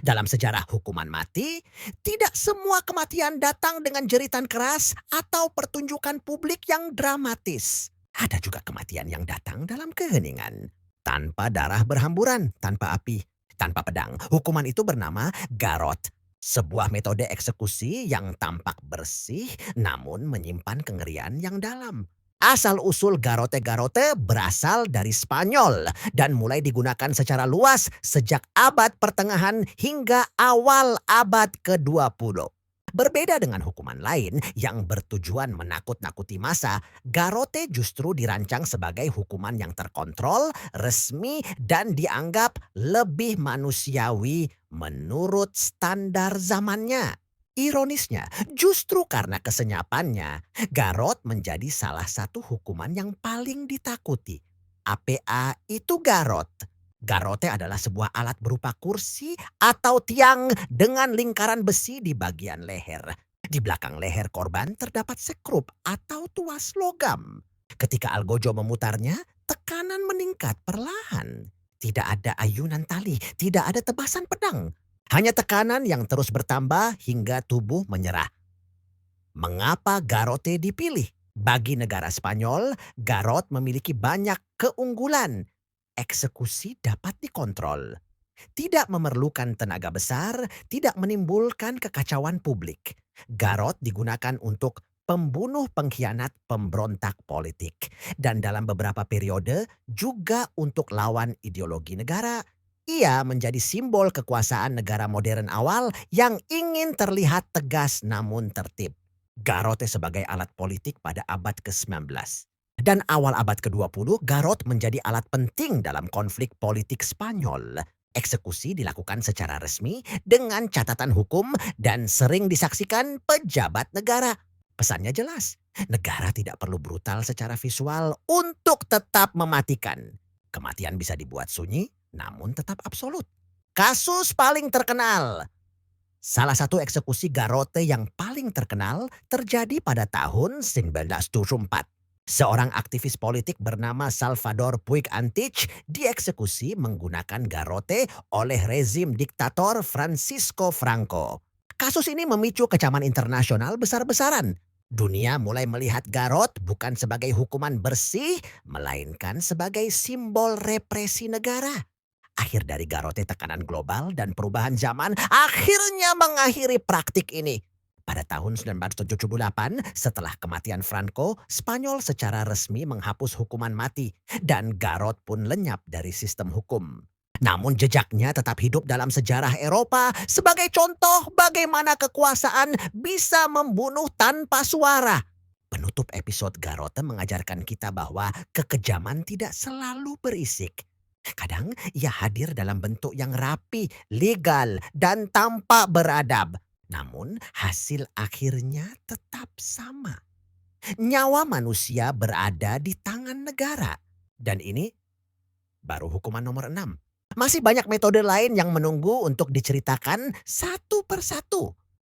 Dalam sejarah hukuman mati, tidak semua kematian datang dengan jeritan keras atau pertunjukan publik yang dramatis. Ada juga kematian yang datang dalam keheningan, tanpa darah berhamburan, tanpa api, tanpa pedang. Hukuman itu bernama garrote, sebuah metode eksekusi yang tampak bersih namun menyimpan kengerian yang dalam. Asal-usul garrote-garrote berasal dari Spanyol dan mulai digunakan secara luas sejak abad pertengahan hingga awal abad ke-20. Berbeda dengan hukuman lain yang bertujuan menakut-nakuti massa, garrote justru dirancang sebagai hukuman yang terkontrol, resmi, dan dianggap lebih manusiawi menurut standar zamannya. Ironisnya, justru karena kesenyapannya, garrote menjadi salah satu hukuman yang paling ditakuti. APA itu garrote. Garrote adalah sebuah alat berupa kursi atau tiang dengan lingkaran besi di bagian leher. Di belakang leher korban terdapat sekrup atau tuas logam. Ketika algojo memutarnya, tekanan meningkat perlahan. Tidak ada ayunan tali, tidak ada tebasan pedang. Hanya tekanan yang terus bertambah hingga tubuh menyerah. Mengapa garrote dipilih? Bagi negara Spanyol, garrote memiliki banyak keunggulan. Eksekusi dapat dikontrol, tidak memerlukan tenaga besar, tidak menimbulkan kekacauan publik. Garrote digunakan untuk pembunuh pengkhianat pemberontak politik. Dan dalam beberapa periode juga untuk lawan ideologi negara. Ia menjadi simbol kekuasaan negara modern awal yang ingin terlihat tegas namun tertib. Garrote sebagai alat politik pada abad ke-19. Dan awal abad ke-20, garrote menjadi alat penting dalam konflik politik Spanyol. Eksekusi dilakukan secara resmi dengan catatan hukum dan sering disaksikan pejabat negara. Pesannya jelas, negara tidak perlu brutal secara visual untuk tetap mematikan. Kematian bisa dibuat sunyi, namun tetap absolut. Kasus paling terkenal. Salah satu eksekusi garrote yang paling terkenal terjadi pada tahun 1974. Seorang aktivis politik bernama Salvador Puig Antich dieksekusi menggunakan garrote oleh rezim diktator Francisco Franco. Kasus ini memicu kecaman internasional besar-besaran. Dunia mulai melihat garrote bukan sebagai hukuman bersih, melainkan sebagai simbol represi negara. Akhir dari garrote tekanan global dan perubahan zaman akhirnya mengakhiri praktik ini. Pada tahun 1978, setelah kematian Franco, Spanyol secara resmi menghapus hukuman mati dan garrote pun lenyap dari sistem hukum. Namun jejaknya tetap hidup dalam sejarah Eropa sebagai contoh bagaimana kekuasaan bisa membunuh tanpa suara. Penutup episode garrote mengajarkan kita bahwa kekejaman tidak selalu berisik. Kadang ia hadir dalam bentuk yang rapi, legal, dan tanpa beradab. Namun hasil akhirnya tetap sama. Nyawa manusia berada di tangan negara. Dan ini baru hukuman nomor 6. Masih banyak metode lain yang menunggu untuk diceritakan satu persatu.